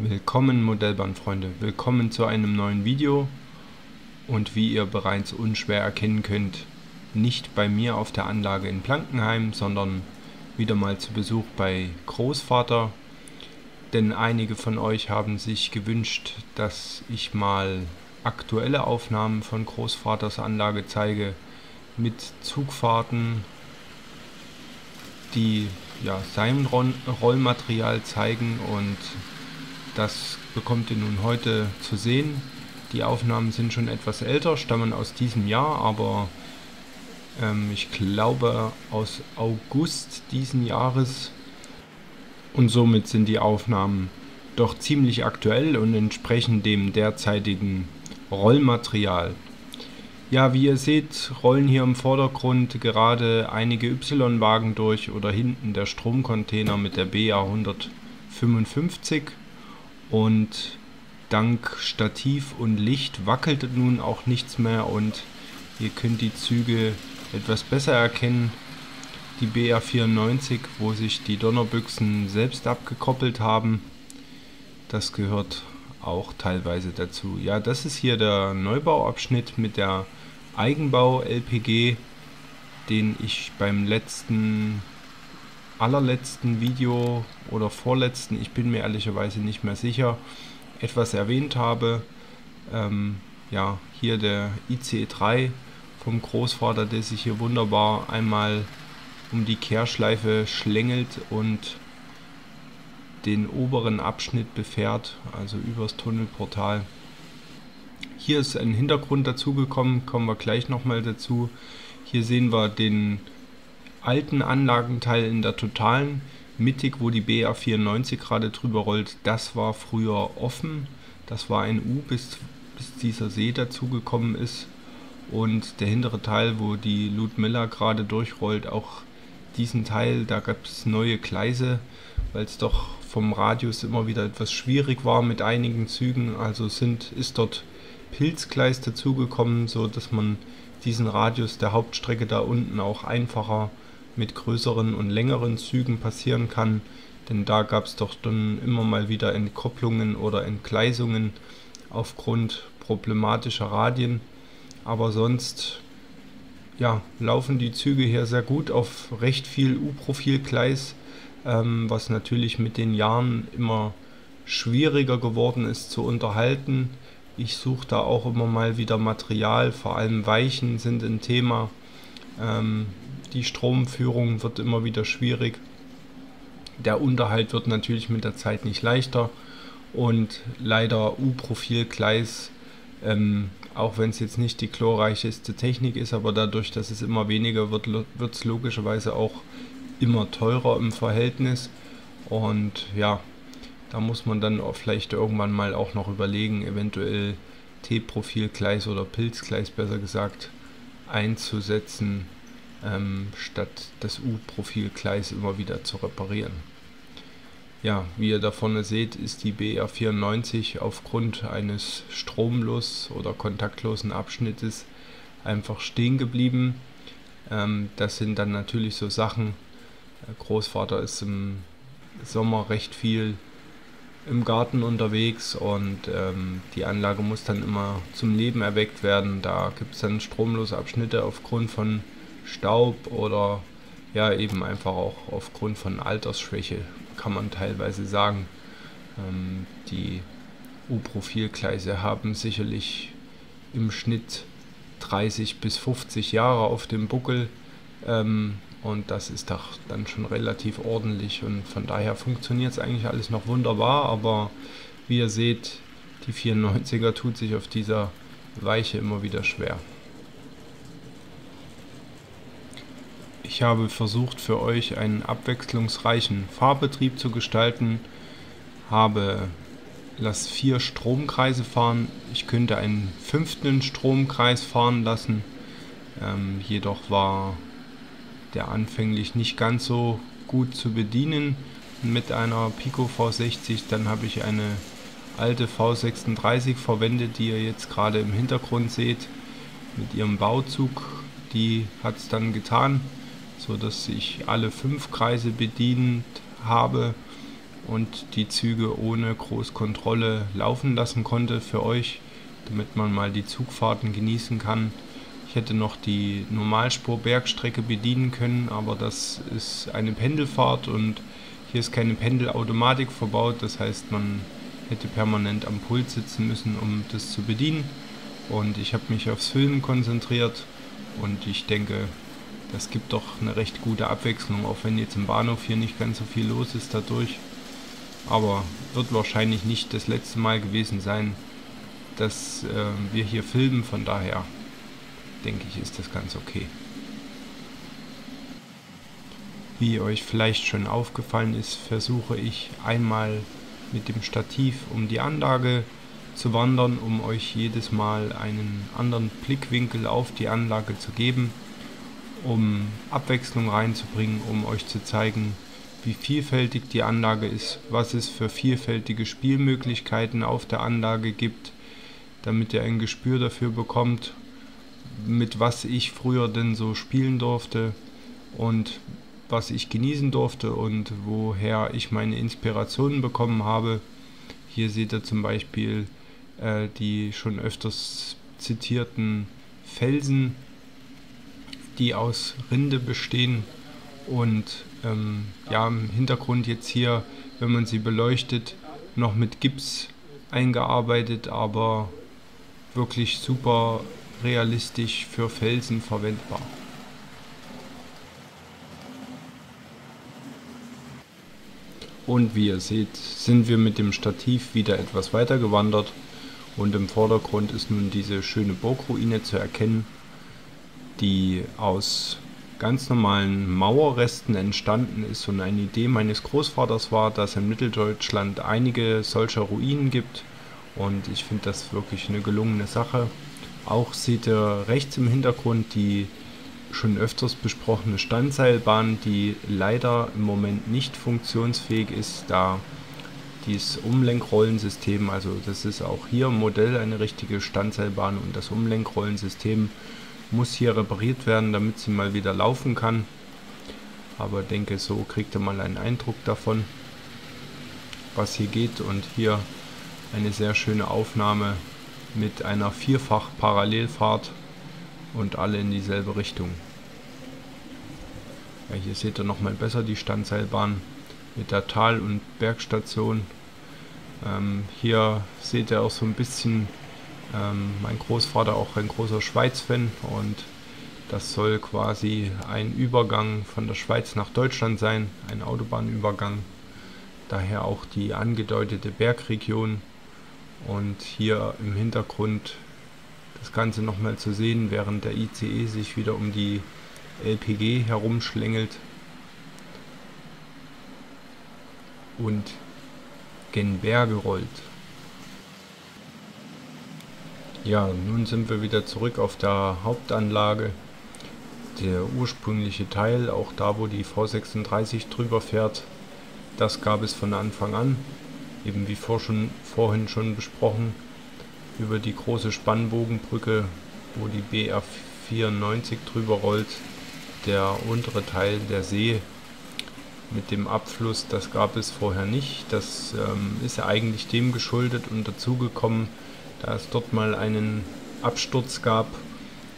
Willkommen Modellbahnfreunde, willkommen zu einem neuen Video und wie ihr bereits unschwer erkennen könnt, nicht bei mir auf der Anlage in Blankenheim, sondern wieder mal zu Besuch bei Großvater, denn einige von euch haben sich gewünscht, dass ich mal aktuelle Aufnahmen von Großvaters Anlage zeige mit Zugfahrten, die sein Rollmaterial zeigen, und das bekommt ihr nun heute zu sehen. Die Aufnahmen sind schon etwas älter, stammen aus diesem Jahr, aber ich glaube aus August diesen Jahres, und somit sind die Aufnahmen doch ziemlich aktuell und entsprechen dem derzeitigen Rollmaterial. Ja, wie ihr seht, rollen hier im Vordergrund gerade einige Y-Wagen durch oder hinten der Stromcontainer mit der BA 155. Und dank Stativ und Licht wackelt nun auch nichts mehr und ihr könnt die Züge etwas besser erkennen. Die BR 94, wo sich die Donnerbüchsen selbst abgekoppelt haben, das gehört auch teilweise dazu. Ja, das ist hier der Neubauabschnitt mit der Eigenbau-LPG, den ich beim allerletzten Video oder vorletzten, ich bin mir ehrlicherweise nicht mehr sicher, etwas erwähnt habe. Ja, hier der ICE3 vom Großvater, der sich hier wunderbar einmal um die Kehrschleife schlängelt und den oberen Abschnitt befährt, also übers Tunnelportal. Hier ist ein Hintergrund dazugekommen, kommen wir gleich nochmal dazu. Hier sehen wir den alten Anlagenteil in der Totalen. Mittig, wo die BR 94 gerade drüber rollt, das war früher offen. Das war ein U, bis dieser See dazugekommen ist. Und der hintere Teil, wo die Ludmilla gerade durchrollt, auch diesen Teil, da gab es neue Gleise, weil es doch vom Radius immer wieder etwas schwierig war mit einigen Zügen. Also ist dort Pilzgleis dazugekommen, so dass man diesen Radius der Hauptstrecke da unten auch einfacher mit größeren und längeren Zügen passieren kann, denn da gab es doch dann immer mal wieder Entkopplungen oder Entgleisungen aufgrund problematischer Radien. Aber sonst laufen die Züge hier sehr gut auf recht viel U-Profilgleis, was natürlich mit den Jahren immer schwieriger geworden ist zu unterhalten. Ich suche da auch immer mal wieder Material, vor allem Weichen sind ein Thema. Die Stromführung wird immer wieder schwierig. Der Unterhalt wird natürlich mit der Zeit nicht leichter und leider U-Profilgleis, auch wenn es jetzt nicht die glorreichste Technik ist, aber dadurch, dass es immer weniger wird, wird es logischerweise auch immer teurer im Verhältnis. Und ja, da muss man dann auch vielleicht irgendwann mal auch noch überlegen, eventuell T-Profilgleis oder Pilzgleis besser gesagt einzusetzen, statt das U-Profilgleis immer wieder zu reparieren. Ja, wie ihr da vorne seht, ist die BR 94 aufgrund eines stromlos oder kontaktlosen Abschnittes einfach stehen geblieben. Das sind dann natürlich so Sachen. Großvater ist im Sommer recht viel im Garten unterwegs und die Anlage muss dann immer zum Leben erweckt werden. Da gibt es dann stromlose Abschnitte aufgrund von Staub oder ja eben einfach auch aufgrund von Altersschwäche, kann man teilweise sagen. Die U-Profilgleise haben sicherlich im Schnitt 30 bis 50 Jahre auf dem Buckel, und das ist doch dann schon relativ ordentlich und von daher funktioniert es eigentlich alles noch wunderbar, aber wie ihr seht, die 94er tut sich auf dieser Weiche immer wieder schwer. Ich habe versucht für euch einen abwechslungsreichen Fahrbetrieb zu gestalten, lasse 4 Stromkreise fahren. Ich könnte einen 5. Stromkreis fahren lassen, jedoch war der anfänglich nicht ganz so gut zu bedienen mit einer Pico V60. Dann habe ich eine alte V36 verwendet, die ihr jetzt gerade im Hintergrund seht, mit ihrem Bauzug. Die hat es dann getan, so dass ich alle 5 Kreise bedient habe und die Züge ohne Großkontrolle laufen lassen konnte für euch, damit man mal die Zugfahrten genießen kann. Ich hätte noch die Normalspur-Bergstrecke bedienen können, aber das ist eine Pendelfahrt und hier ist keine Pendelautomatik verbaut. Das heißt, man hätte permanent am Pult sitzen müssen, um das zu bedienen. Und ich habe mich aufs Filmen konzentriert und ich denke, das gibt doch eine recht gute Abwechslung, auch wenn jetzt im Bahnhof hier nicht ganz so viel los ist dadurch. Aber wird wahrscheinlich nicht das letzte Mal gewesen sein, dass wir hier filmen, von daher denke ich, ist das ganz okay. Wie euch vielleicht schon aufgefallen ist, versuche ich einmal mit dem Stativ um die Anlage zu wandern, um euch jedes Mal einen anderen Blickwinkel auf die Anlage zu geben, um Abwechslung reinzubringen, um euch zu zeigen, wie vielfältig die Anlage ist, was es für vielfältige Spielmöglichkeiten auf der Anlage gibt, damit ihr ein Gespür dafür bekommt, mit was ich früher denn so spielen durfte und was ich genießen durfte und woher ich meine Inspirationen bekommen habe. Hier seht ihr zum Beispiel die schon öfters zitierten Felsen, die aus Rinde bestehen und ja, im Hintergrund jetzt hier, wenn man sie beleuchtet, noch mit Gips eingearbeitet, aber wirklich super realistisch für Felsen verwendbar. Und wie ihr seht, sind wir mit dem Stativ wieder etwas weiter gewandert und im Vordergrund ist nun diese schöne Burgruine zu erkennen, die aus ganz normalen Mauerresten entstanden ist und eine Idee meines Großvaters war, dass in Mitteldeutschland einige solcher Ruinen gibt und ich finde das wirklich eine gelungene Sache. Auch seht ihr rechts im Hintergrund die schon öfters besprochene Standseilbahn, die leider im Moment nicht funktionsfähig ist, da dieses Umlenkrollensystem, also das ist auch hier im Modell eine richtige Standseilbahn und das Umlenkrollensystem muss hier repariert werden, damit sie mal wieder laufen kann. Aber denke, so kriegt ihr mal einen Eindruck davon, was hier geht. Und hier eine sehr schöne Aufnahme mit einer Vierfach-Parallelfahrt und alle in dieselbe Richtung. Ja, hier seht ihr nochmal besser die Standseilbahn mit der Tal- und Bergstation. Hier seht ihr auch so ein bisschen, mein Großvater auch ein großer Schweiz-Fan und das soll quasi ein Übergang von der Schweiz nach Deutschland sein, ein Autobahnübergang. Daher auch die angedeutete Bergregion und hier im Hintergrund das Ganze nochmal zu sehen, während der ICE sich wieder um die LPG herumschlängelt und gen Berge rollt. Ja, nun sind wir wieder zurück auf der Hauptanlage. Der ursprüngliche Teil, auch da wo die V36 drüber fährt, das gab es von Anfang an, eben wie vorhin schon besprochen, über die große Spannbogenbrücke, wo die BR 94 drüber rollt, der untere Teil der See mit dem Abfluss, das gab es vorher nicht. Das ist ja eigentlich dem geschuldet und dazugekommen, da es dort mal einen Absturz gab.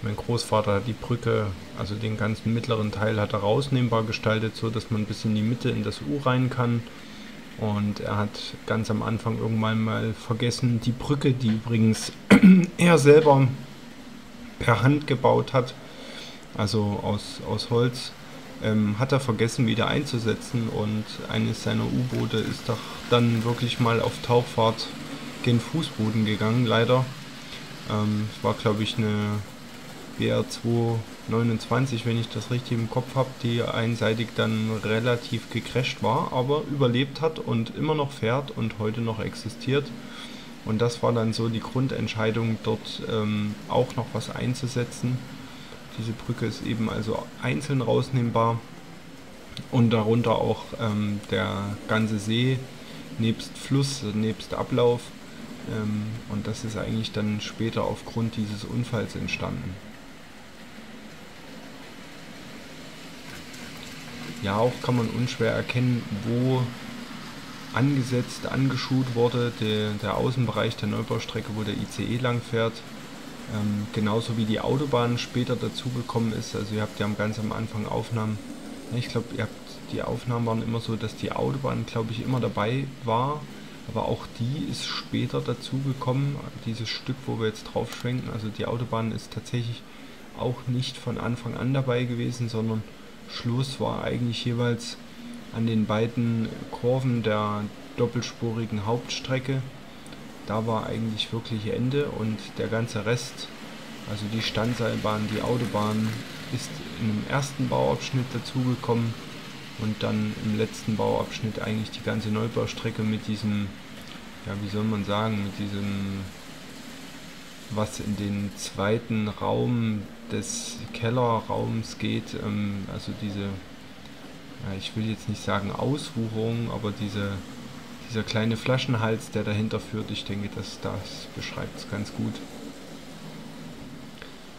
Mein Großvater hat die Brücke, also den ganzen mittleren Teil, hat er rausnehmbar gestaltet, so dass man bis in die Mitte in das U rein kann. Und er hat ganz am Anfang irgendwann mal vergessen, die Brücke, die übrigens er selber per Hand gebaut hat, also aus Holz, hat er vergessen wieder einzusetzen und eines seiner U-Boote ist doch dann wirklich mal auf Tauchfahrt gen Fußboden gegangen, leider. Es war, glaube ich, eine BR 229, wenn ich das richtig im Kopf habe, die einseitig dann relativ gecrasht war, aber überlebt hat und immer noch fährt und heute noch existiert. Und das war dann so die Grundentscheidung, dort auch noch was einzusetzen. Diese Brücke ist eben also einzeln rausnehmbar und darunter auch der ganze See nebst Fluss, nebst Ablauf. Und das ist eigentlich dann später aufgrund dieses Unfalls entstanden. Ja, auch kann man unschwer erkennen, wo angesetzt, angeschult wurde, der Außenbereich der Neubaustrecke, wo der ICE lang fährt. Genauso wie die Autobahn später dazugekommen ist. Also ihr habt ja ganz am Anfang Aufnahmen. Ich glaube, die Aufnahmen waren immer so, dass die Autobahn, glaube ich, immer dabei war. Aber auch die ist später dazugekommen, dieses Stück, wo wir jetzt drauf schwenken. Also die Autobahn ist tatsächlich auch nicht von Anfang an dabei gewesen, sondern Schluss war eigentlich jeweils an den beiden Kurven der doppelspurigen Hauptstrecke. Da war eigentlich wirklich Ende und der ganze Rest, also die Standseilbahn, die Autobahn, ist in dem ersten Bauabschnitt dazugekommen und dann im letzten Bauabschnitt eigentlich die ganze Neubaustrecke mit diesem, ja, wie soll man sagen, mit diesem, was in den zweiten Raum des Kellerraums geht, also diese, ja, ich will jetzt nicht sagen Auswucherung, aber dieser kleine Flaschenhals, der dahinter führt, ich denke, das beschreibt es ganz gut.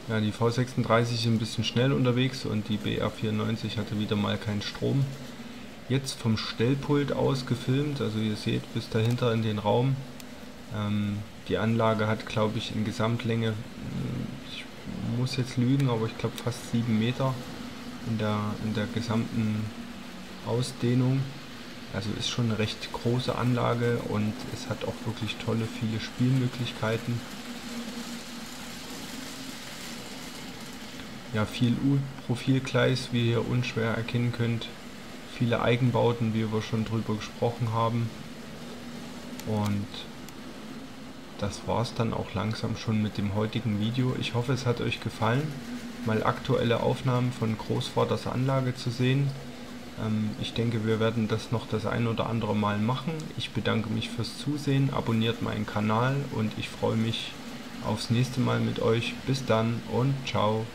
Ja, die V36 ist ein bisschen schnell unterwegs und die BR94 hatte wieder mal keinen Strom. Jetzt vom Stellpult aus gefilmt, also ihr seht bis dahinter in den Raum. Die Anlage hat, glaube ich, in Gesamtlänge, ich muss jetzt lügen, aber ich glaube fast 7 Meter in der gesamten Ausdehnung. Also ist schon eine recht große Anlage und es hat auch wirklich tolle, viele Spielmöglichkeiten. Ja, viel U-Profilgleis, wie ihr unschwer erkennen könnt. Viele Eigenbauten, wie wir schon drüber gesprochen haben. Und das war es dann auch langsam schon mit dem heutigen Video. Ich hoffe, es hat euch gefallen, mal aktuelle Aufnahmen von Großvaters Anlage zu sehen. Ich denke, wir werden das noch das ein oder andere Mal machen. Ich bedanke mich fürs Zusehen, abonniert meinen Kanal und ich freue mich aufs nächste Mal mit euch. Bis dann und ciao.